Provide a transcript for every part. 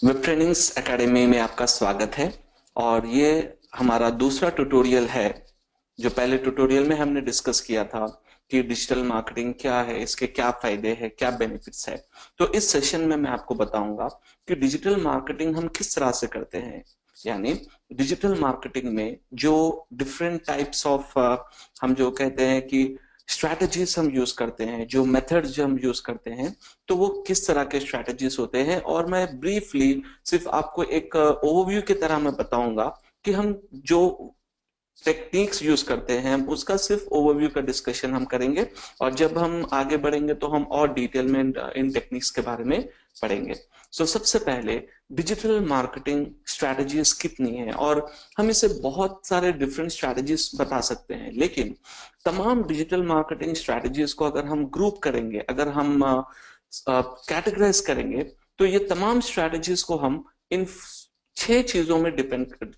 Web trainings academy में आपका स्वागत है। और ये हमारा दूसरा ट्यूटोरियल है। जो पहले ट्यूटोरियल में हमने डिस्कस किया था कि डिजिटल मार्केटिंग क्या है, इसके क्या फायदे हैं, क्या बेनिफिट्स है। तो इस सेशन में मैं आपको बताऊंगा कि डिजिटल मार्केटिंग हम किस तरह से करते हैं। यानी डिजिटल मार्केटिंग में जो डिफरेंट टाइप्स ऑफ हम जो कहते हैं कि स्ट्रैटेजीज हम यूज करते हैं, जो मेथड्स जो हम यूज करते हैं, तो वो किस तरह के स्ट्रैटेजीज होते हैं। और मैं ब्रीफली सिर्फ आपको एक ओवरव्यू की तरह मैं बताऊंगा कि हम जो टेक्निक्स यूज करते हैं हम उसका सिर्फ ओवरव्यू का डिस्कशन हम करेंगे। और जब हम आगे बढ़ेंगे तो हम और डिटेल में इन टेक्निक्स के बारे में पढ़ेंगे। सबसे पहले डिजिटल मार्केटिंग स्ट्रैटेजीज कितनी है, और हम इसे बहुत सारे डिफरेंट स्ट्रैटेजीज बता सकते हैं, लेकिन तमाम डिजिटल मार्केटिंग स्ट्रैटेजीज को अगर हम ग्रुप करेंगे, अगर हम कैटेगराइज करेंगे, तो ये तमाम स्ट्रैटेजीज को हम इन छह चीजों में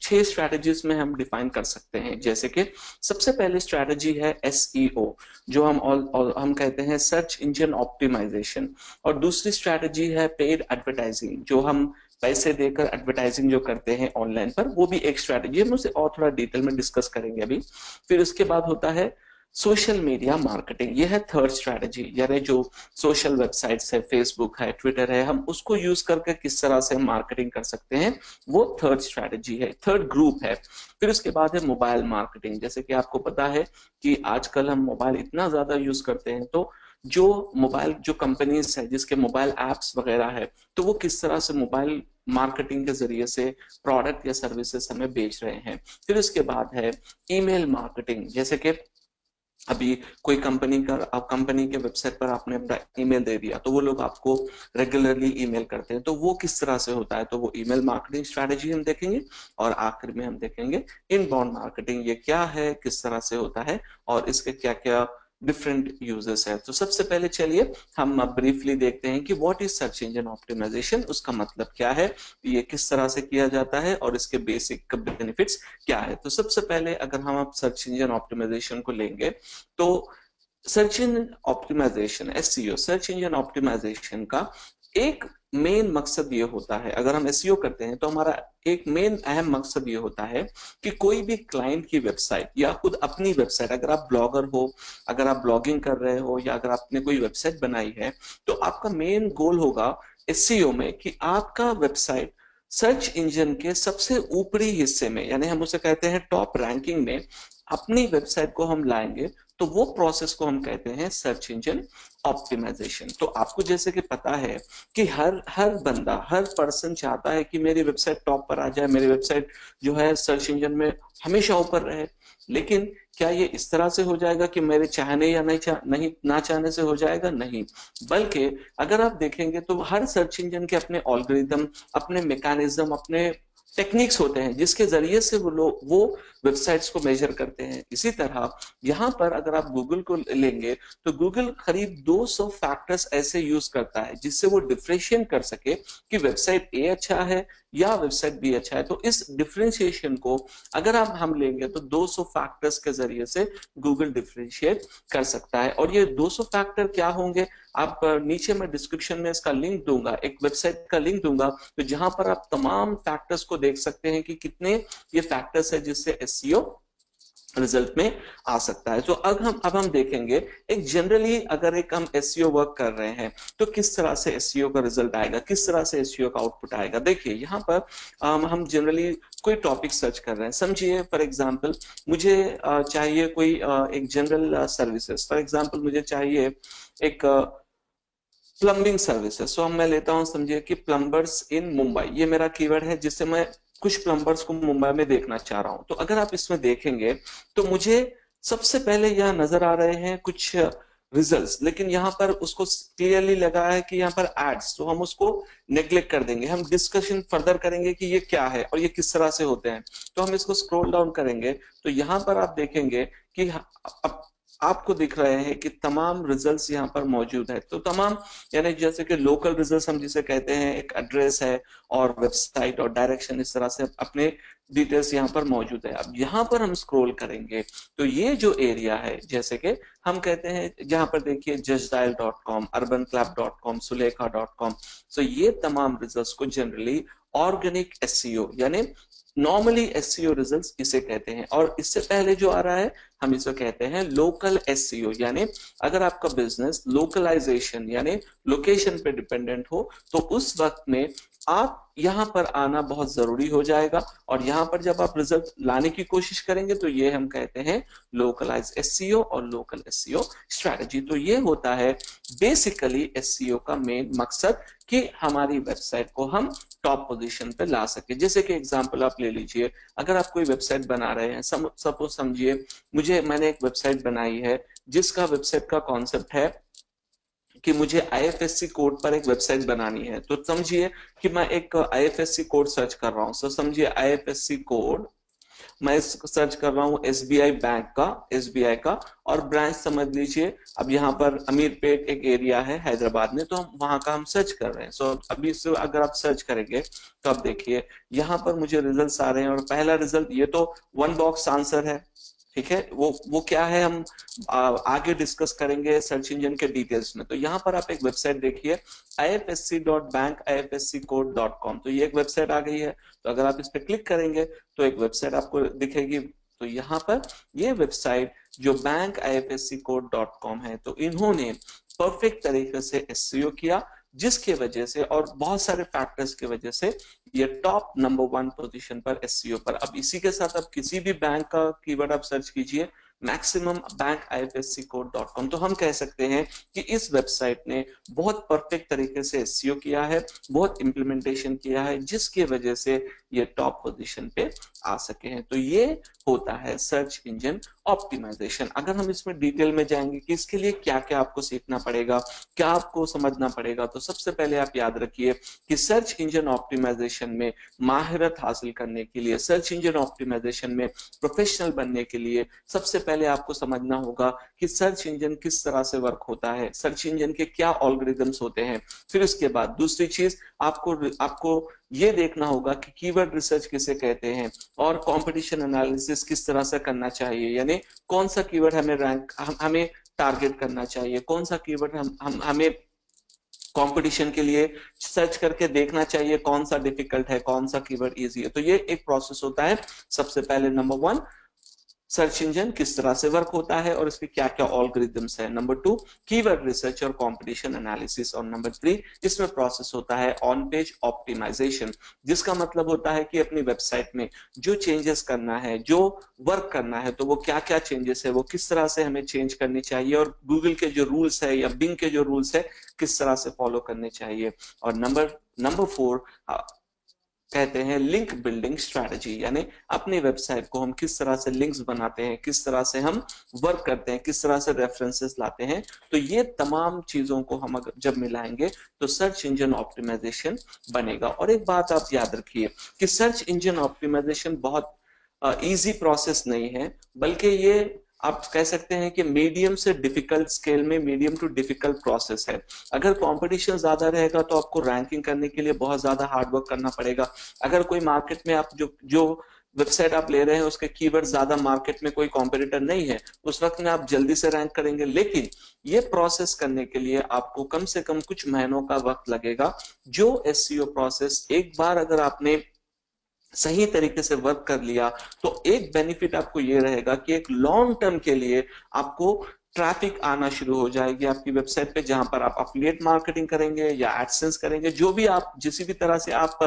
छह स्ट्रैटेजीज में हम डिफाइन कर सकते हैं। जैसे कि सबसे पहले स्ट्रैटेजी है एसईओ, जो हम कहते हैं सर्च इंजन ऑप्टिमाइजेशन। और दूसरी स्ट्रैटेजी है पेड एडवर्टाइजिंग, जो हम पैसे देकर एडवर्टाइजिंग जो करते हैं ऑनलाइन पर, वो भी एक स्ट्रैटेजी है। हम उसे और थोड़ा डिटेल में डिस्कस करेंगे अभी। फिर उसके बाद होता है सोशल मीडिया मार्केटिंग, यह है थर्ड स्ट्रैटेजी। यानी जो सोशल वेबसाइट्स है, फेसबुक है, ट्विटर है, हम उसको यूज करके किस तरह से मार्केटिंग कर सकते हैं, वो थर्ड स्ट्रैटेजी है, थर्ड ग्रुप है। फिर उसके बाद है मोबाइल मार्केटिंग। जैसे कि आपको पता है कि आजकल हम मोबाइल इतना ज्यादा यूज करते हैं, तो जो मोबाइल जो कंपनीज है जिसके मोबाइल एप्स वगैरह है, तो वो किस तरह से मोबाइल मार्केटिंग के जरिए से प्रोडक्ट या सर्विसेज हमें बेच रहे हैं। फिर उसके बाद है ईमेल मार्केटिंग। जैसे कि अभी कोई कंपनी के वेबसाइट पर आपने अपना ईमेल दे दिया, तो वो लोग आपको रेगुलरली ईमेल करते हैं, तो वो किस तरह से होता है, तो वो ईमेल मार्केटिंग स्ट्रैटेजी हम देखेंगे। और आखिर में हम देखेंगे इनबाउंड मार्केटिंग, ये क्या है, किस तरह से होता है, और इसके क्या क्या डिफरेंट यूजेस है। तो सबसे पहले चलिए हम ब्रीफली देखते हैं कि what is search engine optimisation, उसका मतलब क्या है, ये किस तरह से किया जाता है, और इसके बेसिक बेनिफिट्स क्या है। तो सबसे पहले अगर हम आप सर्च इंजन ऑप्टिमाइजेशन को लेंगे, तो search engine optimisation SEO, search engine optimisation का एक मेन मकसद ये होता है, अगर हम एसईओ करते हैं तो हमारा एक मेन अहम मकसद ये होता है कि कोई भी क्लाइंट की वेबसाइट या खुद अपनी वेबसाइट, अगर आप ब्लॉगर हो, अगर आप ब्लॉगिंग कर रहे हो, या अगर आपने कोई वेबसाइट बनाई है, तो आपका मेन गोल होगा एसईओ में कि आपका वेबसाइट सर्च इंजन के सबसे ऊपरी हिस्से में, यानी हम उसे कहते हैं टॉप रैंकिंग में, अपनी वेबसाइट को हम लाएंगे। तो वो प्रोसेस को हम कहते हैं सर्च इंजन ऑप्टिमाइजेशन। तो आपको जैसे कि पता है कि हर हर बंदा, हर पर्सन चाहता है कि मेरी वेबसाइट टॉप पर आ जाए, मेरी वेबसाइट जो है सर्च इंजन में हमेशा ऊपर रहे। लेकिन क्या ये इस तरह से हो जाएगा कि मेरे चाहने या नहीं ना चाहने से हो जाएगा? नहीं। बल्कि अगर आप देखेंगे तो हर सर्च इंजन के अपने ऑल्गोरिदम, अपने मैकेनिज्म, अपने टेक्निक्स होते हैं जिसके जरिए से वो लोग वो वेबसाइट्स को मेजर करते हैं। इसी तरह यहाँ पर अगर आप गूगल को लेंगे, तो गूगल करीब 200 फैक्टर्स ऐसे यूज करता है जिससे वो डिफरेंशिएट कर सके कि वेबसाइट ए अच्छा है या वेबसाइट बी अच्छा है। तो इस डिफरेंशिएशन को अगर आप हम लेंगे तो 200 फैक्टर्स के जरिए से गूगल डिफरेंशिएट कर सकता है। और ये 200 फैक्टर क्या होंगे, आप नीचे मैं डिस्क्रिप्शन में इसका लिंक दूंगा, एक वेबसाइट का लिंक दूंगा, तो जहां पर आप तमाम फैक्टर्स को देख सकते हैं कि कितने ये फैक्टर्स है जिससे एसईओ रिजल्ट में आ सकता है। तो अब हम देखेंगे एक जनरली, अगर एक हम एसईओ वर्क कर रहे हैं तो किस तरह से एसईओ का रिजल्ट आएगा, किस तरह से एसईओ का आउटपुट आएगा। देखिए यहाँ पर हम जनरली कोई टॉपिक सर्च कर रहे हैं। समझिए फॉर एग्जांपल मुझे चाहिए कोई एक जनरल सर्विसेज, फॉर एग्जांपल मुझे चाहिए एक प्लम्बिंग सर्विसेज। सो मैं लेता हूं, समझिए कि प्लम्बर्स इन मुंबई, ये मेरा कीवर्ड है जिससे मैं कुछ प्लम्बर्स को मुंबई में देखना चाह रहा हूं। तो अगर आप इसमें देखेंगे तो मुझे सबसे पहले यहाँ नजर आ रहे हैं कुछ रिजल्ट्स, लेकिन यहाँ पर उसको क्लियरली लगा है कि यहाँ पर एड्स, तो हम उसको नेग्लेक्ट कर देंगे। हम डिस्कशन फर्दर करेंगे कि ये क्या है और ये किस तरह से होते हैं। तो हम इसको स्क्रॉल डाउन करेंगे तो यहाँ पर आप देखेंगे कि अब आपको दिख रहे हैं कि तमाम रिजल्ट्स यहाँ पर मौजूद है। तो तमाम यानी जैसे कि लोकल रिजल्ट्स हम जिसे कहते हैं, एक एड्रेस है और वेबसाइट और डायरेक्शन, इस तरह से अपने डिटेल्स यहाँ पर मौजूद है। अब यहाँ पर हम स्क्रॉल करेंगे तो ये जो एरिया है, जैसे कि हम कहते हैं जहां पर देखिए justdial.com, urbanclap.com, सुलेखा.com, तो ये तमाम रिजल्ट्स को जनरली ऑर्गेनिक एसईओ यानी नॉर्मली एसईओ रिजल्ट्स इसे कहते हैं। और इससे पहले जो आ रहा है हम इसे कहते हैं लोकल एसईओ, यानी अगर आपका बिजनेस लोकलाइजेशन यानी लोकेशन पे डिपेंडेंट हो तो उस वक्त में आप यहाँ पर आना बहुत जरूरी हो जाएगा। और यहाँ पर जब आप रिजल्ट लाने की कोशिश करेंगे तो ये हम कहते हैं लोकलाइज एसईओ और लोकल एसईओ स्ट्रैटेजी। तो ये होता है बेसिकली एसईओ का मेन मकसद कि हमारी वेबसाइट को हम टॉप पोजीशन पे ला सके। जैसे कि एग्जांपल आप ले लीजिए, अगर आप कोई वेबसाइट बना रहे हैं, सपोज समझिए मैंने एक वेबसाइट बनाई है जिसका वेबसाइट का कॉन्सेप्ट है कि मुझे आईएफएससी कोड पर एक वेबसाइट बनानी है। तो समझिए कि मैं एक आईएफएससी कोड सर्च कर रहा हूं। तो समझिए आईएफएससी कोड मैं सर्च कर रहा हूँ एसबीआई बैंक का, एसबीआई का, और ब्रांच समझ लीजिए अब यहाँ पर अमीरपेट एक एरिया है हैदराबाद में, तो हम वहां का हम सर्च कर रहे हैं। सो अभी से अगर आप सर्च करेंगे तो आप देखिए यहाँ पर मुझे रिजल्ट्स आ रहे हैं। और पहला रिजल्ट ये तो वन बॉक्स आंसर है, ठीक है। वो क्या है हम आगे डिस्कस करेंगे सर्च इंजन के डिटेल्स में। तो यहाँ पर आप एक वेबसाइट देखिए ifsc.bank ifsccode.com, तो ये एक वेबसाइट आ गई है। तो अगर आप इस पर क्लिक करेंगे तो एक वेबसाइट आपको दिखेगी। तो यहाँ पर ये वेबसाइट जो बैंक ifsccode.com है, तो इन्होंने परफेक्ट तरीके से एसईओ किया, जिसके वजह से और बहुत सारे फैक्टर्स की वजह से ये टॉप नंबर 1 पोजीशन पर एसईओ पर। अब इसी के साथ आप किसी भी बैंक का कीवर्ड आप सर्च कीजिए, मैक्सिमम बैंक ifsccode.com, तो हम कह सकते हैं कि इस वेबसाइट ने बहुत परफेक्ट तरीके से एसईओ किया है, बहुत इंप्लीमेंटेशन किया है, जिसकी वजह से ये टॉप पोजीशन पे आ सके हैं। तो ये होता है सर्च इंजन ऑप्टिमाइजेशन। अगर हम इसमें डिटेल में जाएंगे कि इसके लिए क्या क्या आपको सीखना पड़ेगा, क्या आपको समझना पड़ेगा, तो सबसे पहले आप याद रखिए कि सर्च इंजन ऑप्टिमाइजेशन में महारत हासिल करने के लिए, सर्च इंजन ऑप्टिमाइजेशन में प्रोफेशनल बनने के लिए सबसे पहले आपको समझना होगा कि सर्च इंजन किस तरह से वर्क होता है, सर्च इंजन के क्या एल्गोरिदम्स होते हैं। फिर उसके बाद दूसरी चीज आपको ये देखना होगा कि कीवर्ड रिसर्च किसे कहते हैं और कंपटीशन एनालिसिस किस तरह से करना चाहिए, यानी कौन सा कीवर्ड हमें टारगेट करना चाहिए, कौन सा कीवर्ड हमें कंपटीशन के लिए सर्च करके देखना चाहिए, कौन सा डिफिकल्ट है, कौन सा कीवर्ड इजी है। तो ये एक प्रोसेस होता है। सबसे पहले नंबर 1 सर्च इंजन किस तरह से वर्क होता है और इसके क्या क्या एल्गोरिदम्स है। नंबर 2 कीवर्ड रिसर्च और कंपटीशन एनालिसिस। और नंबर 3 इसमें प्रोसेस होता है ऑन पेज ऑप्टिमाइजेशन, जिसका मतलब होता है कि अपनी वेबसाइट में जो चेंजेस करना है, जो वर्क करना है, तो वो क्या क्या चेंजेस है, वो किस तरह से हमें चेंज करनी चाहिए, और गूगल के जो रूल्स है या बिंग के जो रूल्स है किस तरह से फॉलो करने चाहिए। और नंबर 4 कहते हैं लिंक बिल्डिंग स्ट्रैटेजी, यानी अपनी वेबसाइट को हम किस तरह से लिंक्स बनाते हैं, किस तरह से हम वर्क करते हैं, किस तरह से रेफरेंसेस लाते हैं। तो ये तमाम चीजों को हम अगर जब मिलाएंगे तो सर्च इंजन ऑप्टिमाइजेशन बनेगा। और एक बात आप याद रखिए कि सर्च इंजन ऑप्टिमाइजेशन बहुत इजी प्रोसेस नहीं है, बल्कि ये आप कह सकते हैं कि मीडियम से डिफिकल्ट स्केल में, मीडियम टू डिफिकल्ट प्रोसेस है। अगर कंपटीशन ज्यादा रहेगा तो आपको रैंकिंग करने के लिए बहुत ज्यादा हार्ड वर्क करना पड़ेगा। अगर कोई मार्केट में आप जो वेबसाइट आप ले रहे हैं उसके कीवर्ड ज्यादा मार्केट में कोई कॉम्पिटिटर नहीं है, उस वक्त में आप जल्दी से रैंक करेंगे। लेकिन ये प्रोसेस करने के लिए आपको कम से कम कुछ महीनों का वक्त लगेगा। जो एसईओ प्रोसेस एक बार अगर आपने सही तरीके से वर्क कर लिया तो एक बेनिफिट आपको ये रहेगा कि एक लॉन्ग टर्म के लिए आपको ट्रैफिक आना शुरू हो जाएगी आपकी वेबसाइट पे, जहां पर आप अफिलिएट मार्केटिंग करेंगे या एडसेंस करेंगे, जो भी आप जिस भी तरह से आप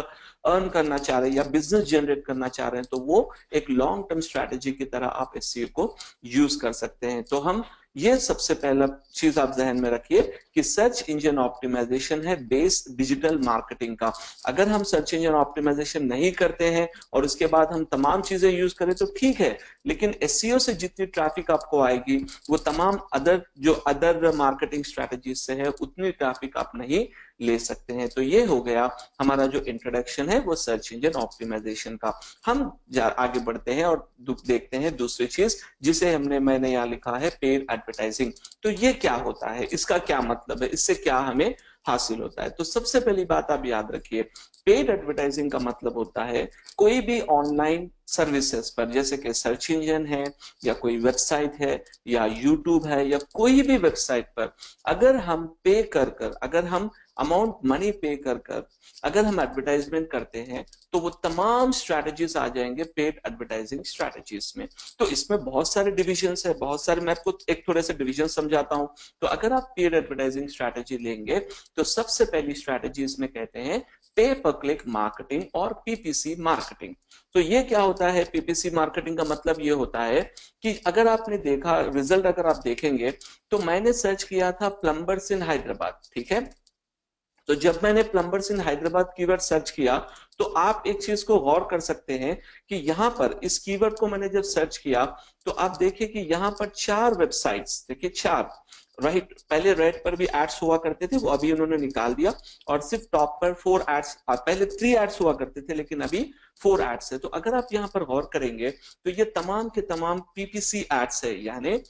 अर्न करना चाह रहे हैं या बिजनेस जनरेट करना चाह रहे हैं, तो वो एक लॉन्ग टर्म स्ट्रैटेजी की तरह आप एसईओ को यूज कर सकते हैं। तो हम ये सबसे पहला चीज आप जहन में रखिए कि सर्च इंजन ऑप्टिमाइजेशन है बेस डिजिटल मार्केटिंग का। अगर हम सर्च इंजन ऑप्टिमाइजेशन नहीं करते हैं और उसके बाद हम तमाम चीजें यूज करें तो ठीक है, लेकिन एसईओ से जितनी ट्रैफिक आपको आएगी वो तमाम अदर मार्केटिंग स्ट्रैटेजीज से है, उतनी ट्रैफिक आप नहीं ले सकते हैं। तो ये हो गया हमारा जो इंट्रोडक्शन है वो सर्च इंजन ऑप्टिमाइजेशन का। हम आगे बढ़ते हैं और देखते हैं दूसरी चीज जिसे मैंने यहाँ लिखा है पेड एडवर्टाइजिंग। तो ये क्या होता है, इसका क्या मतलब है, इससे क्या हमें हासिल होता है? तो सबसे पहली बात आप याद रखिए, पेड एडवर्टाइजिंग का मतलब होता है कोई भी ऑनलाइन सर्विसेज पर, जैसे कि सर्च इंजन है या कोई वेबसाइट है या यूट्यूब है या कोई भी वेबसाइट पर, अगर हम पे कर कर, अगर हम अमाउंट मनी पे कर कर अगर हम एडवर्टाइजमेंट करते हैं, तो वो तमाम स्ट्रैटेजीज आ जाएंगे पेड एडवर्टाइजिंग स्ट्रैटेजीज में। तो इसमें बहुत सारे डिविजन्स है, बहुत सारे, मैं आपको एक थोड़े से डिविजन समझाता हूं। तो अगर आप पेड एडवर्टाइजिंग स्ट्रैटेजी लेंगे, तो सबसे पहली स्ट्रैटेजी इसमें कहते हैं पे पर क्लिक मार्केटिंग और पीपीसी मार्केटिंग। तो ये क्या होता है? पीपीसी मार्केटिंग का मतलब ये होता है कि अगर आपने देखा रिजल्ट, अगर आप देखेंगे, तो मैंने सर्च किया था प्लम्बर्स इन हैदराबाद, ठीक है। तो जब मैंने प्लम्बर्स इन हैदराबाद कीवर्ड सर्च किया, तो आप एक चीज को गौर कर सकते हैं कि यहां पर इस कीवर्ड को मैंने जब सर्च किया, तो आप देखिए कि यहां पर 4 वेबसाइट्स, देखिए 4, राइट। पहले रेड पर भी एड्स हुआ करते थे, वो अभी उन्होंने निकाल दिया, और सिर्फ टॉप पर 4 एड्स, पहले 3 एड्स हुआ करते थे लेकिन अभी 4 एड्स है। तो अगर आप यहाँ पर गौर करेंगे, तो ये तमाम के तमाम पीपीसी एड्स है, यानी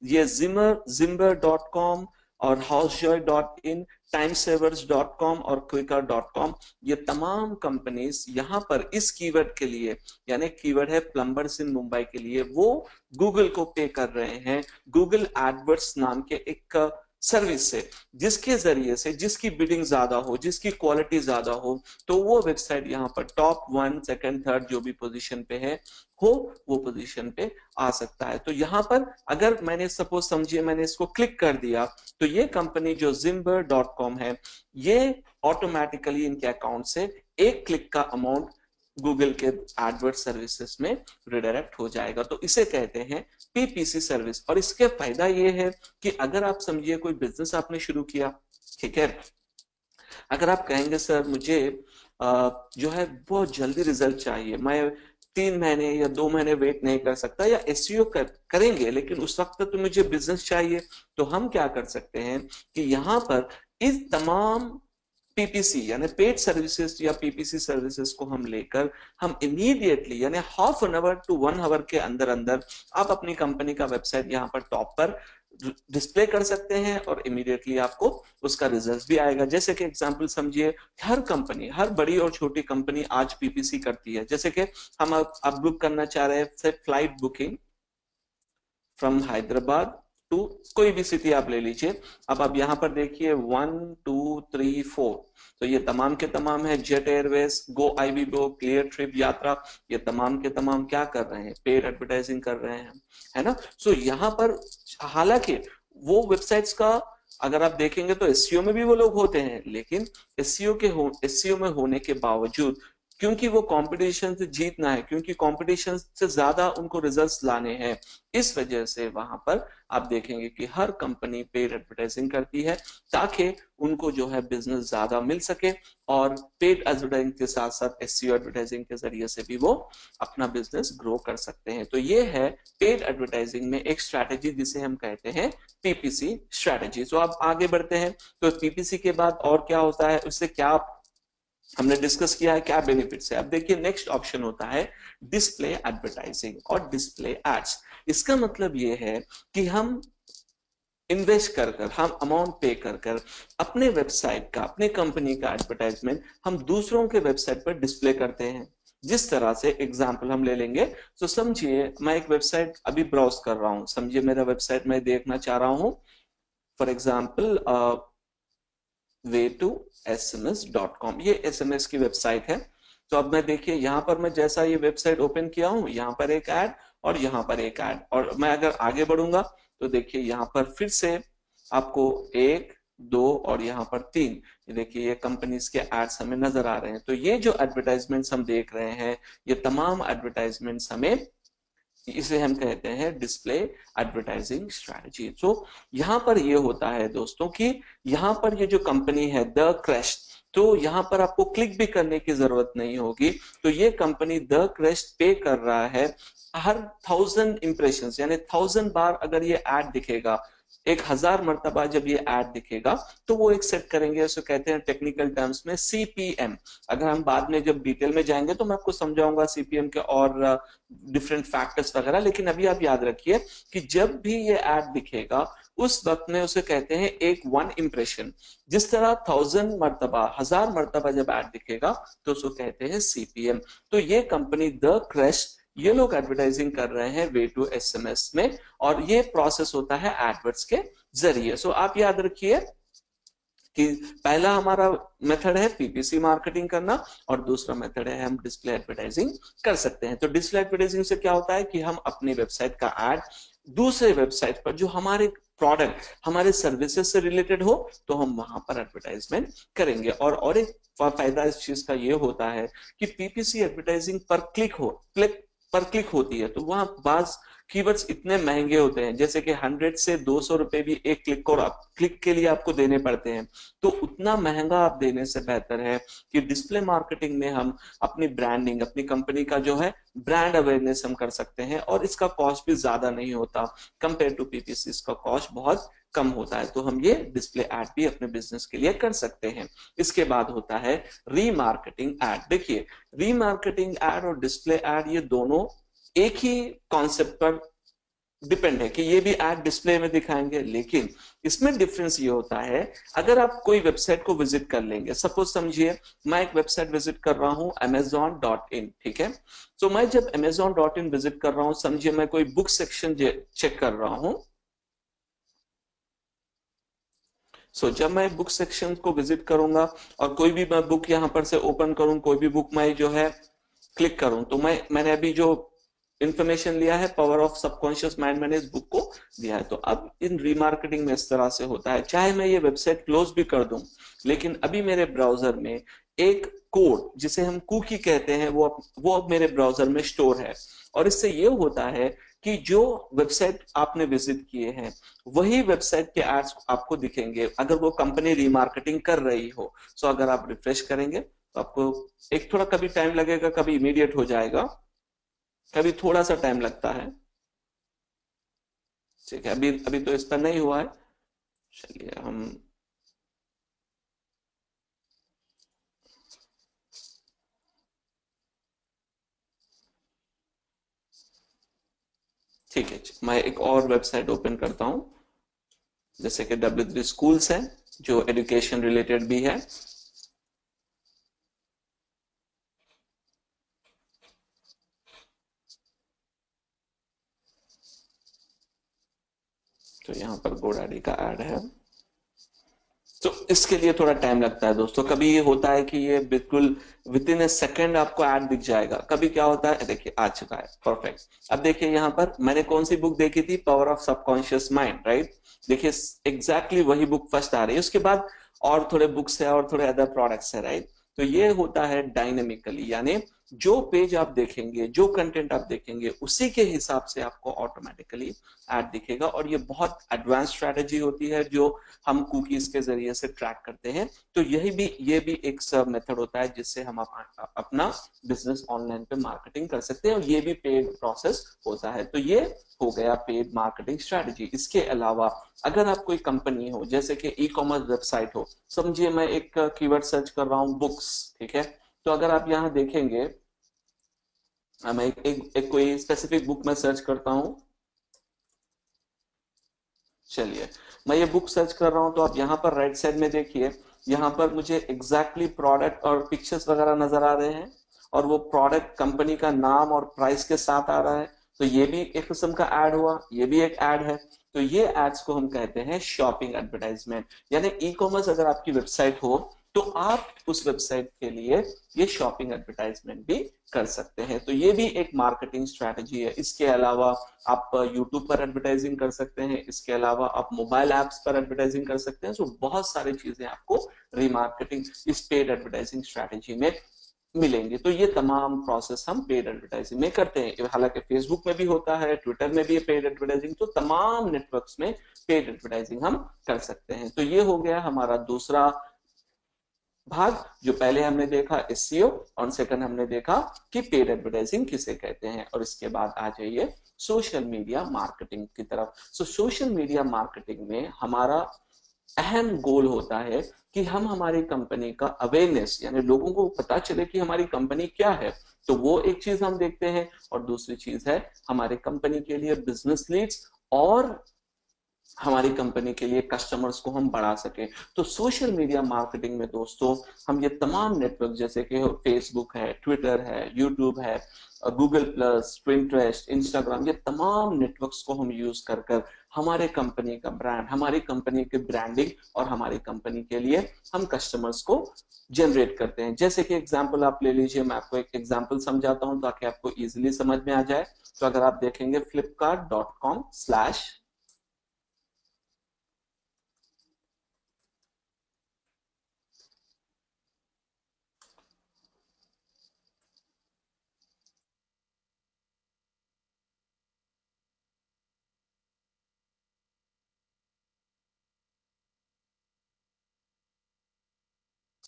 ये जिम्बर.com और housejoy.in, timesavers.com और quicker.com, ये तमाम कंपनीज यहाँ पर इस कीवर्ड के लिए, यानी कीवर्ड है प्लम्बर्स इन मुंबई के लिए, वो गूगल को पे कर रहे हैं गूगल एडवर्ड्स नाम के एक सर्विस से, जिसके जरिए से जिसकी बिडिंग ज्यादा हो, जिसकी क्वालिटी ज्यादा हो, तो वो वेबसाइट यहाँ पर टॉप 1, सेकंड, थर्ड जो भी पोजीशन पे है हो, वो पोजीशन पे आ सकता है। तो यहाँ पर अगर मैंने सपोज समझिए मैंने इसको क्लिक कर दिया, तो ये कंपनी जो Zimber.com है, ये ऑटोमेटिकली इनके अकाउंट से एक क्लिक का अमाउंट गूगल के एडवर्ड सर्विसेज में रिडायरेक्ट हो जाएगा। तो इसे कहते हैं पीपीसी सर्विस। और इसके फायदा ये है कि अगर आप समझिए कोई बिजनेस आपने शुरू किया, ठीक है, अगर आप कहेंगे सर मुझे जो है बहुत जल्दी रिजल्ट चाहिए, मैं 3 महीने या 2 महीने वेट नहीं कर सकता, या एसईओ करेंगे लेकिन उस वक्त तो मुझे बिजनेस चाहिए, तो हम क्या कर सकते हैं कि यहाँ पर इस तमाम पीपीसी यानी पेड सर्विसेज या पीपीसी सर्विसेज को हम लेकर हम इमीडिएटली, यानी half an hour to 1 hour के अंदर अंदर आप अपनी कंपनी का वेबसाइट यहाँ पर टॉप पर डिस्प्ले कर सकते हैं, और इमीडिएटली आपको उसका रिजल्ट भी आएगा। जैसे कि एग्जांपल समझिए, हर कंपनी, हर बड़ी और छोटी कंपनी आज पीपीसी करती है। जैसे कि हम अब बुक करना चाह रहे हैं flight booking from Hyderabad to कोई भी सिटी आप ले लीजिए। अब आप यहाँ पर देखिए 1 2 3 4, तो ये तमाम के तमाम है, जेट एयरवेज, गो आईबीबो, क्लियर ट्रिप यात्रा, ये तमाम के तमाम क्या कर रहे हैं? पेड एडवर्टाइजिंग कर रहे हैं, है ना। सो यहाँ पर हालांकि वो वेबसाइट्स का अगर आप देखेंगे तो एसईओ में भी वो लोग होते हैं, लेकिन एसईओ में होने के बावजूद, क्योंकि वो कंपटीशन से जीतना है, क्योंकि कंपटीशन से ज्यादा उनको रिजल्ट्स लाने हैं, इस वजह से वहां पर आप देखेंगे कि हर कंपनी पेड एडवर्टाइजिंग करती है, ताकि उनको जो है बिजनेस ज्यादा मिल सके, और पेड एडवर्टाइजिंग के साथ साथ एसईओ एडवर्टाइजिंग के जरिए से भी वो अपना बिजनेस ग्रो कर सकते हैं। तो ये है पेड एडवर्टाइजिंग में एक स्ट्रैटेजी जिसे हम कहते हैं पीपीसी स्ट्रैटेजी। तो आप आगे बढ़ते हैं, तो पीपीसी के बाद और क्या होता है, उससे क्या हमने डिस्कस किया है, क्या बेनिफिट्स है। अब देखिए नेक्स्ट ऑप्शन होता है डिस्प्ले एडवर्टाइजिंग और डिस्प्ले एड्स। इसका मतलब ये है कि हम इन्वेस्ट कर कर, हम अमाउंट पे कर कर अपने वेबसाइट का, अपने कंपनी का एडवर्टाइजमेंट हम दूसरों के वेबसाइट पर डिस्प्ले करते हैं। जिस तरह से एग्जांपल हम ले लेंगे, तो समझिए मैं एक वेबसाइट अभी ब्राउज कर रहा हूं, समझिए मेरा वेबसाइट मैं देखना चाह रहा हूं, फॉर एग्जाम्पल way2sms.com, ये एसएमएस की वेबसाइट है। तो अब मैं देखिए यहाँ पर मैं जैसा ये वेबसाइट ओपन किया हूं, यहाँ पर एक ऐड और यहाँ पर एक ऐड, और मैं अगर आगे बढ़ूंगा तो देखिए यहाँ पर फिर से आपको 1 2 और यहाँ पर 3, देखिए ये कंपनीज के एड्स हमें नजर आ रहे हैं। तो ये जो एडवर्टाइजमेंट्स हम देख रहे हैं, ये तमाम एडवर्टाइजमेंट्स हमें, इसे हम कहते हैं डिस्प्ले एडवर्टाइजिंग स्ट्रैटेजी। तो यहाँ पर ये होता है दोस्तों कि यहाँ पर ये जो कंपनी है द क्रेस्ट, तो यहाँ पर आपको क्लिक भी करने की जरूरत नहीं होगी। तो ये कंपनी द क्रेस्ट पे कर रहा है हर 1000 इंप्रेशन, यानी 1000 बार अगर ये एड दिखेगा, एक 1000 मर्तबा जब ये ऐड दिखेगा तो वो एक सेट करेंगे, उसे कहते हैं टेक्निकल टर्म्स में सीपीएम। अगर हम बाद में जब डिटेल में जाएंगे तो मैं आपको समझाऊंगा सीपीएम के और डिफरेंट फैक्टर्स वगैरह, लेकिन अभी आप याद रखिए कि जब भी ये ऐड दिखेगा उस वक्त में उसे कहते हैं एक वन इंप्रेशन। जिस तरह 1000 मर्तबा जब ऐड दिखेगा तो उसको कहते हैं सीपीएम। तो ये कंपनी द क्रस्ट, ये लोग एडवर्टाइजिंग कर रहे हैं वे टू एसएमएस में, और ये प्रोसेस होता है एडवर्ड्स के जरिए। सो आप याद रखिए कि पहला हमारा मेथड है पीपीसी मार्केटिंग करना और दूसरा मेथड है हम डिस्प्ले एडवर्टाइजिंग कर सकते हैं। तो डिस्प्ले एडवर्टाइजिंग से क्या होता है कि हम अपनी वेबसाइट का ऐड दूसरे वेबसाइट पर जो हमारे प्रोडक्ट हमारे सर्विसेज से रिलेटेड हो तो हम वहां पर एडवर्टाइजमेंट करेंगे। और एक फायदा इस चीज का ये होता है कि पीपीसी एडवर्टाइजिंग पर क्लिक होती है, तो वहां बाज कीवर्ड्स इतने महंगे होते हैं, जैसे कि 100 से 200 रुपए भी एक क्लिक के लिए आपको देने पड़ते हैं। तो उतना महंगा आप देने से बेहतर है कि डिस्प्ले मार्केटिंग में हम अपनी ब्रांडिंग, अपनी कंपनी का जो है ब्रांड अवेयरनेस हम कर सकते हैं, और इसका कॉस्ट भी ज्यादा नहीं होता कंपेयर टू पीपीसी। इसका कॉस्ट बहुत कम होता है, तो हम ये डिस्प्ले एड भी अपने बिजनेस के लिए कर सकते हैं। इसके बाद होता है रीमार्केटिंग एड। देखिए, रीमार्केटिंग एड और डिस्प्ले एड ये दोनों एक ही कॉन्सेप्ट पर डिपेंड है कि ये भी एड डिस्प्ले में दिखाएंगे, लेकिन इसमें डिफरेंस ये होता है अगर आप कोई वेबसाइट को विजिट कर लेंगे। सपोज समझिए मैं एक वेबसाइट विजिट कर रहा हूं amazon.in, ठीक है। तो मैं जब amazon.in विजिट कर रहा हूं, समझिए मैं कोई बुक सेक्शन चेक कर रहा हूं। जब मैं बुक सेक्शन को विजिट करूंगा और कोई भी मैं बुक यहां पर से ओपन करूं, कोई भी बुक मैं जो है क्लिक करूं, तो मैंने अभी जो इंफॉर्मेशन लिया है पावर ऑफ सबकॉन्शियस माइंड, मैंने इस बुक को दिया है। तो अब इन रीमार्केटिंग में इस तरह से होता है, चाहे मैं ये वेबसाइट क्लोज भी कर दूं, लेकिन अभी मेरे ब्राउजर में एक कोड जिसे हम कुकी कहते हैं वो अब मेरे ब्राउजर में स्टोर है। और इससे ये होता है कि जो वेबसाइट आपने विजिट किए हैं वही वेबसाइट के एड्स आपको दिखेंगे अगर वो कंपनी रीमार्केटिंग कर रही हो। सो अगर आप रिफ्रेश करेंगे तो आपको एक थोड़ा कभी टाइम लगेगा, कभी इमीडिएट हो जाएगा, कभी थोड़ा सा टाइम लगता है। ठीक है, अभी अभी तो इस पर नहीं हुआ है। चलिए हम ठीक है, मैं एक और वेबसाइट ओपन करता हूं, जैसे कि W3 स्कूल्स है जो एजुकेशन रिलेटेड भी है। तो यहाँ पर गोडाडी का ऐड है। तो इसके लिए थोड़ा टाइम लगता है दोस्तों। कभी ये होता है कि ये बिल्कुल विद इन ए सेकेंड आपको ऐड दिख जाएगा, कभी क्या होता है, देखिए आ चुका है, परफेक्ट। अब देखिए यहाँ पर मैंने कौन सी बुक देखी थी, power of subconscious mind, right. देखिए एग्जैक्टली वही बुक फर्स्ट आ रही है, उसके बाद और थोड़े बुक्स है और थोड़े अदर प्रोडक्ट्स है, राइट। तो ये होता है डायनेमिकली, यानी जो पेज आप देखेंगे, जो कंटेंट आप देखेंगे, उसी के हिसाब से आपको ऑटोमेटिकली ऐड दिखेगा। और ये बहुत एडवांस स्ट्रैटेजी होती है जो हम कुकीज के जरिए से ट्रैक करते हैं। तो ये भी एक सब मेथड होता है जिससे हम अपना बिजनेस ऑनलाइन पे मार्केटिंग कर सकते हैं, और ये भी पेड प्रोसेस होता है। तो ये हो गया पेड मार्केटिंग स्ट्रैटेजी। इसके अलावा अगर आप कोई कंपनी हो, जैसे कि ई कॉमर्स वेबसाइट हो, समझिए मैं एक कीवर्ड सर्च कर रहा हूं बुक्स, ठीक है। तो अगर आप यहाँ देखेंगे, मैं एक कोई स्पेसिफिक बुक में सर्च करता हूं। चलिए मैं ये बुक सर्च कर रहा हूं, तो आप यहाँ पर राइट साइड में देखिए, यहाँ पर मुझे एग्जैक्टली प्रोडक्ट और पिक्चर्स वगैरह नजर आ रहे हैं, और वो प्रोडक्ट कंपनी का नाम और प्राइस के साथ आ रहा है। तो ये भी एक किस्म का ऐड हुआ, ये भी एक ऐड है। तो ये एड्स को हम कहते हैं शॉपिंग एडवर्टाइजमेंट। यानी ई कॉमर्स अगर आपकी वेबसाइट हो तो आप उस वेबसाइट के लिए ये शॉपिंग एडवर्टाइजमेंट भी कर सकते हैं। तो ये भी एक मार्केटिंग स्ट्रैटेजी है। इसके अलावा आप यूट्यूब पर एडवर्टाइजिंग कर सकते हैं, इसके अलावा आप मोबाइल एप्स पर एडवर्टाइजिंग कर सकते हैं। तो बहुत सारी चीजें आपको रीमार्केटिंग इस पेड एडवर्टाइजिंग स्ट्रैटेजी में मिलेंगे। तो ये तमाम प्रोसेस हम पेड एडवर्टाइजिंग में करते हैं। हालांकि फेसबुक में भी होता है, ट्विटर में भी पेड एडवर्टाइजिंग, तो तमाम नेटवर्क्स में पेड एडवर्टाइजिंग हम कर सकते हैं। तो ये हो गया हमारा दूसरा भाग, जो पहले हमने देखा एसईओ और सेकंड हमने देखा कि पेड एडवर्टाइजिंग किसे कहते हैं, और इसके बाद आ जाइए सोशल मीडिया मार्केटिंग की तरफ। सो सोशल मीडिया मार्केटिंग में हमारा अहम गोल होता है कि हम हमारी कंपनी का अवेयरनेस, यानी लोगों को पता चले कि हमारी कंपनी क्या है, तो वो एक चीज हम देखते हैं। और दूसरी चीज है हमारे कंपनी के लिए बिजनेस लीड्स, और हमारी कंपनी के लिए कस्टमर्स को हम बढ़ा सके। तो सोशल मीडिया मार्केटिंग में दोस्तों हम ये तमाम नेटवर्क जैसे कि फेसबुक है, ट्विटर है, यूट्यूब है, गूगल प्लस, पिंटरेस्ट, इंस्टाग्राम, ये तमाम नेटवर्क्स को हम यूज कर कर हमारे कंपनी का ब्रांड, हमारी कंपनी की ब्रांडिंग और हमारी कंपनी के लिए हम कस्टमर्स को जनरेट करते हैं। जैसे कि एग्जाम्पल आप ले लीजिए, मैं आपको एक एग्जाम्पल समझाता हूं ताकि आपको इजिली समझ में आ जाए। तो अगर आप देखेंगे flipkart.com/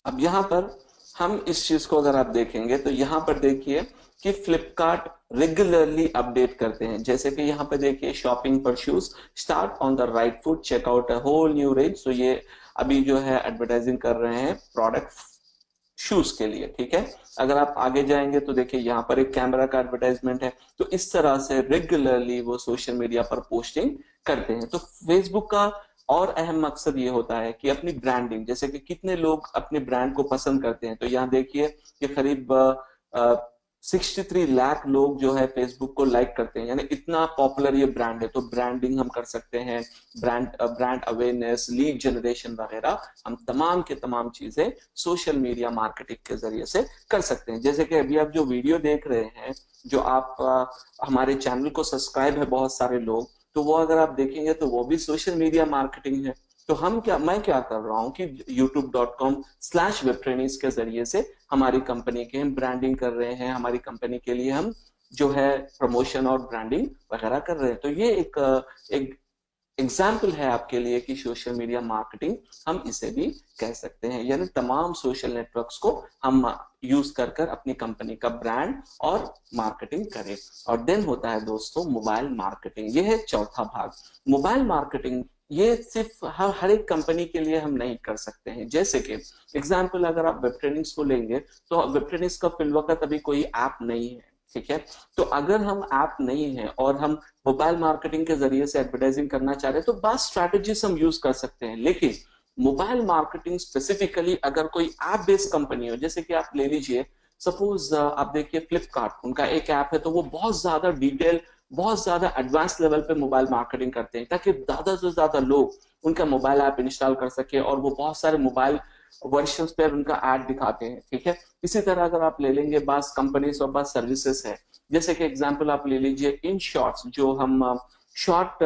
अब यहाँ पर हम इस चीज को अगर आप देखेंगे तो यहाँ पर देखिए कि फ्लिपकार्ट रेगुलरली अपडेट करते हैं। जैसे कि यहाँ पे देखिए शॉपिंग पर shoes, start on the right foot, checkout a whole new range. तो ये अभी जो है एडवर्टाइजिंग कर रहे हैं प्रोडक्ट शूज के लिए, ठीक है। अगर आप आगे जाएंगे तो देखिए यहाँ पर एक कैमरा का एडवर्टाइजमेंट है। तो इस तरह से रेगुलरली वो सोशल मीडिया पर पोस्टिंग करते हैं। तो फेसबुक का और अहम मकसद ये होता है कि अपनी ब्रांडिंग, जैसे कि कितने लोग अपने ब्रांड को पसंद करते हैं, तो यहाँ देखिए कि करीब 63 लाख लोग जो है फेसबुक को लाइक करते हैं, यानी इतना पॉपुलर ये ब्रांड है। तो ब्रांडिंग हम कर सकते हैं, ब्रांड अवेयरनेस, लीड जनरेशन वगैरह, हम तमाम के तमाम चीजें सोशल मीडिया मार्केटिंग के जरिए से कर सकते हैं। जैसे कि अभी आप जो वीडियो देख रहे हैं, जो आप हमारे चैनल को सब्सक्राइब है बहुत सारे लोग, तो वो अगर आप देखेंगे तो वो भी सोशल मीडिया मार्केटिंग है। तो मैं क्या कर रहा हूं कि youtube.com/web trainees के जरिए से हमारी कंपनी के हम ब्रांडिंग कर रहे हैं, हमारी कंपनी के लिए हम जो है प्रमोशन और ब्रांडिंग वगैरह कर रहे हैं। तो ये एक एग्जाम्पल है आपके लिए कि सोशल मीडिया मार्केटिंग हम इसे भी कह सकते हैं, यानी तमाम सोशल नेटवर्क्स को हम यूज कर कर अपनी कंपनी का ब्रांड और मार्केटिंग करें। और देन होता है दोस्तों मोबाइल मार्केटिंग, ये है चौथा भाग। मोबाइल मार्केटिंग ये सिर्फ हर एक कंपनी के लिए हम नहीं कर सकते हैं। जैसे कि एग्जाम्पल अगर आप वेब ट्रेनिंग्स को लेंगे, तो वेब ट्रेनिंग्स का फिलवकत अभी कोई ऐप नहीं है, ठीक है। तो अगर हम ऐप नहीं है और हम मोबाइल मार्केटिंग के जरिए से एडवर्टाइजिंग करना चाह रहे हैं, तो बस स्ट्रैटेजीज हम यूज कर सकते हैं। लेकिन मोबाइल मार्केटिंग स्पेसिफिकली अगर कोई ऐप बेस्ड कंपनी हो, जैसे कि आप ले लीजिए सपोज आप देखिए फ्लिपकार्ट, उनका एक ऐप है, तो वो बहुत ज्यादा डिटेल, बहुत ज्यादा एडवांस लेवल पे मोबाइल मार्केटिंग करते हैं ताकि ज्यादा से ज्यादा लोग उनका मोबाइल ऐप इंस्टॉल कर सके, और वो बहुत सारे मोबाइल वर्जन पे उनका ऐड दिखाते हैं, ठीक है। इसी तरह अगर आप ले लेंगे बस कंपनीज और बस सर्विसेज है, जैसे कि एग्जांपल आप ले लीजिए इन शॉर्ट्स, जो हम शॉर्ट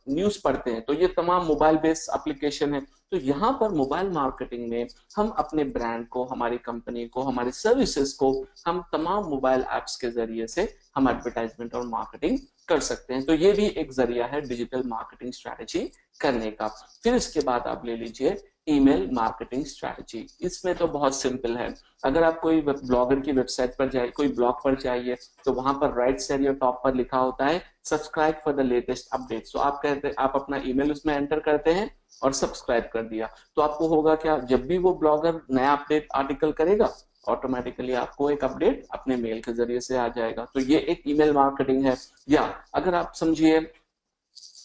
न्यूज पढ़ते हैं, तो ये तमाम मोबाइल बेस्ड एप्लीकेशन है। तो यहाँ पर मोबाइल मार्केटिंग में हम अपने ब्रांड को, हमारी कंपनी को, हमारी सर्विसेज को हम तमाम मोबाइल एप्स के जरिए से हम एडवर्टाइजमेंट और मार्केटिंग कर सकते हैं। तो ये भी एक जरिया है डिजिटल मार्केटिंग स्ट्रैटेजी करने का। फिर इसके बाद आप ले लीजिए ईमेल मार्केटिंग स्ट्रैटेजी। इसमें तो बहुत सिंपल है। अगर आप कोई ब्लॉगर की वेबसाइट पर जाइए, कोई ब्लॉग पर जाइए, तो वहां पर राइट साइड या टॉप पर लिखा होता है subscribe for the latest updates. तो आप अपना ईमेल उसमें एंटर करते हैं और सब्सक्राइब कर दिया, तो आपको होगा क्या, जब भी वो ब्लॉगर नया अपडेट आर्टिकल करेगा, ऑटोमेटिकली आपको एक अपडेट अपने मेल के जरिए से आ जाएगा। तो ये एक ईमेल मार्केटिंग है। या अगर आप समझिए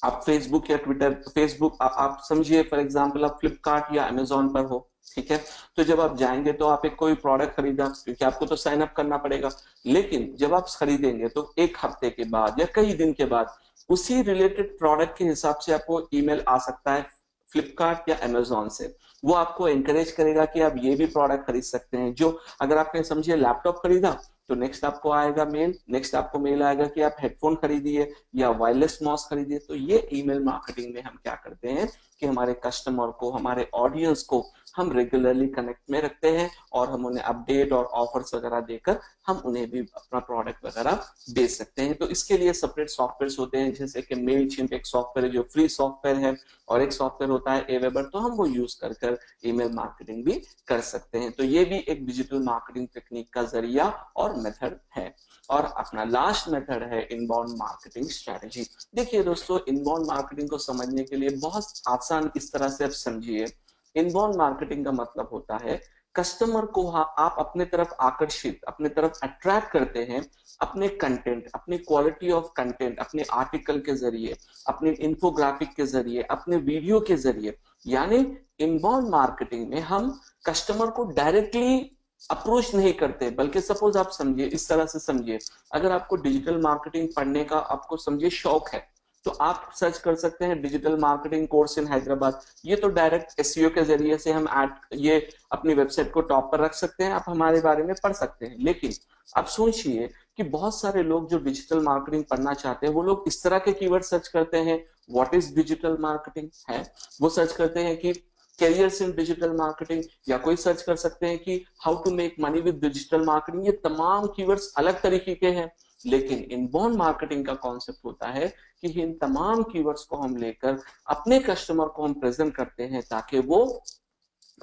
आप फेसबुक या ट्विटर, फेसबुक आप समझिए फॉर एग्जांपल आप फ्लिपकार्ट या अमेजोन पर हो, ठीक है। तो जब आप जाएंगे तो आप एक कोई प्रोडक्ट खरीदा, क्योंकि आपको तो साइन अप करना पड़ेगा। लेकिन जब आप खरीदेंगे तो एक हफ्ते के बाद या कई दिन के बाद उसी रिलेटेड प्रोडक्ट के हिसाब से आपको ईमेल आ सकता है फ्लिपकार्ट या अमेजोन से। वो आपको एनकरेज करेगा कि आप ये भी प्रोडक्ट खरीद सकते हैं। जो अगर आपने समझिए लैपटॉप खरीदा, तो नेक्स्ट आपको आएगा मेल, नेक्स्ट आपको मेल आएगा कि आप हेडफोन खरीदिए या वायरलेस माउस खरीदिए। तो ये ईमेल मार्केटिंग में हम क्या करते हैं कि हमारे कस्टमर को, हमारे ऑडियंस को हम रेगुलरली कनेक्ट में रखते हैं और हम उन्हें अपडेट और ऑफर्स वगैरह देकर हम उन्हें भी अपना प्रोडक्ट वगैरह बेच सकते हैं। तो इसके लिए सेपरेट सॉफ्टवेयर होते हैं, जैसे कि मेलचिम्प एक सॉफ्टवेयर है जो फ्री सॉफ्टवेयर है, और एक सॉफ्टवेयर होता है एवेबर, तो हम वो यूज कर ईमेल मार्केटिंग भी कर सकते हैं। तो ये भी एक डिजिटल मार्केटिंग टेक्निक का जरिया और मेथड है। और अपना लास्ट मेथड है इनबाउंड मार्केटिंग स्ट्रेटेजी। देखिए दोस्तों, इनबाउंड मार्केटिंग को समझने के लिए बहुत आसान इस तरह से आप समझिए। इनबाउंड मार्केटिंग का मतलब होता है कस्टमर को आप अपने तरफ आकर्षित, अपने तरफ अट्रैक्ट करते हैं अपने कंटेंट, अपनी क्वालिटी ऑफ कंटेंट, अपने आर्टिकल के जरिए, अपने इन्फोग्राफिक के जरिए, अपने वीडियो के जरिए। यानी इनबाउंड मार्केटिंग में हम कस्टमर को डायरेक्टली अप्रोच नहीं करते, बल्कि सपोज आप समझिए, इस तरह से समझिए, अगर आपको डिजिटल मार्केटिंग पढ़ने का आपको समझिए शौक है, तो आप सर्च कर सकते हैं digital marketing course in Hyderabad. ये तो डायरेक्ट एसईओ के जरिए से हम ये अपनी वेबसाइट को टॉप पर रख सकते हैं, आप हमारे बारे में पढ़ सकते हैं। लेकिन आप सोचिए कि बहुत सारे लोग जो डिजिटल मार्केटिंग पढ़ना चाहते हैं, वो लोग इस तरह के कीवर्ड सर्च करते हैं, व्हाट इज डिजिटल मार्केटिंग है, वो सर्च करते हैं कि कैरियर्स इन डिजिटल मार्केटिंग, या कोई सर्च कर सकते हैं कि how to make money with digital marketing. ये तमाम कीवर्ड्स अलग तरीके के हैं। लेकिन इनबाउंड मार्केटिंग का कॉन्सेप्ट होता है कि इन तमाम कीवर्ड्स को हम लेकर अपने कस्टमर को हम प्रेजेंट करते हैं, ताकि वो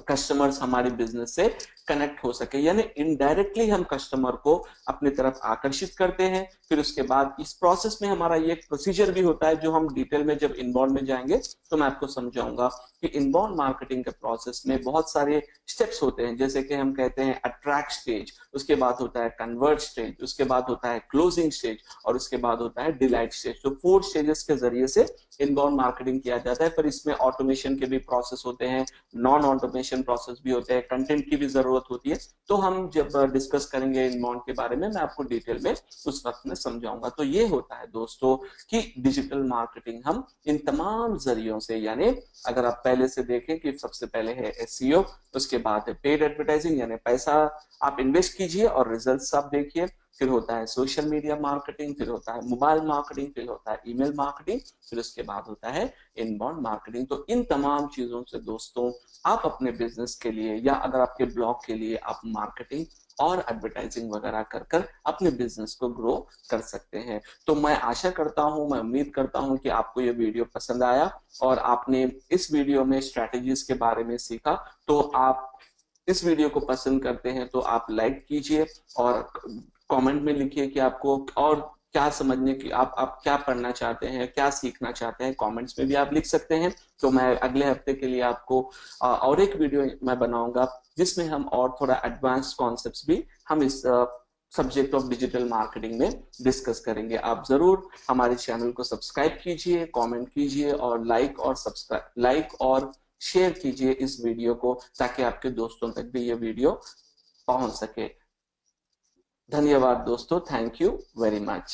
कस्टमर्स हमारे बिजनेस से कनेक्ट हो सके। यानी इनडायरेक्टली हम कस्टमर को अपनी तरफ आकर्षित करते हैं। फिर उसके बाद इस प्रोसेस में हमारा ये एक प्रोसीजर भी होता है, जो हम डिटेल में जब इनबाउंड में जाएंगे तो मैं आपको समझाऊंगा कि इनबाउंड मार्केटिंग के प्रोसेस में बहुत सारे स्टेप्स होते हैं। जैसे कि हम कहते हैं अट्रैक्ट स्टेज, उसके बाद होता है कन्वर्ट स्टेज, उसके बाद होता है क्लोजिंग स्टेज, और उसके बाद होता है डिलाइट स्टेज। तो 4 स्टेजेस के जरिए से इनबाउंड मार्केटिंग किया जाता है। पर इसमें ऑटोमेशन के भी प्रोसेस होते हैं, नॉन ऑटोमेशन प्रोसेस भी होते हैं, कंटेंट की भी जरूरत होती है। तो हम जब डिस्कस करेंगे इनबाउंड के बारे में, मैं आपको डिटेल में उस वक्त में समझाऊंगा। तो ये होता है दोस्तों कि डिजिटल मार्केटिंग हम इन तमाम जरियों से, यानी अगर आप पहले से देखें कि सबसे पहले है एसईओ, उसके बाद है पेड एडवर्टाइजिंग, यानी पैसा आप इन्वेस्ट कीजिए और रिजल्ट्स आप देखिए। फिर होता है सोशल मीडिया मार्केटिंग, फिर होता है मोबाइल मार्केटिंग, फिर होता है ईमेल मार्केटिंग, फिर उसके बाद होता है इनबाउंड मार्केटिंग। तो इन तमाम चीजों से दोस्तों आप अपने बिजनेस के लिए, या अगर आपके ब्लॉग के लिए, आप मार्केटिंग और एडवर्टाइजिंग वगैरह कर कर अपने बिजनेस को ग्रो कर सकते हैं। तो मैं आशा करता हूं, मैं उम्मीद करता हूं कि आपको ये वीडियो पसंद आया और आपने इस वीडियो में स्ट्रेटेजीज के बारे में सीखा। तो आप इस वीडियो को पसंद करते हैं तो आप लाइक कीजिए और कमेंट में लिखिए कि आपको और क्या समझने की, आप क्या पढ़ना चाहते हैं, क्या सीखना चाहते हैं, कमेंट्स में भी आप लिख सकते हैं। तो मैं अगले हफ्ते के लिए आपको और एक वीडियो मैं बनाऊंगा, जिसमें हम और थोड़ा एडवांस कॉन्सेप्ट्स भी हम इस सब्जेक्ट ऑफ डिजिटल मार्केटिंग में डिस्कस करेंगे। आप जरूर हमारे चैनल को सब्सक्राइब कीजिए, कमेंट कीजिए और लाइक और शेयर कीजिए इस वीडियो को, ताकि आपके दोस्तों तक भी ये वीडियो पहुंच सके। धन्यवाद दोस्तों, थैंक यू वेरी मच।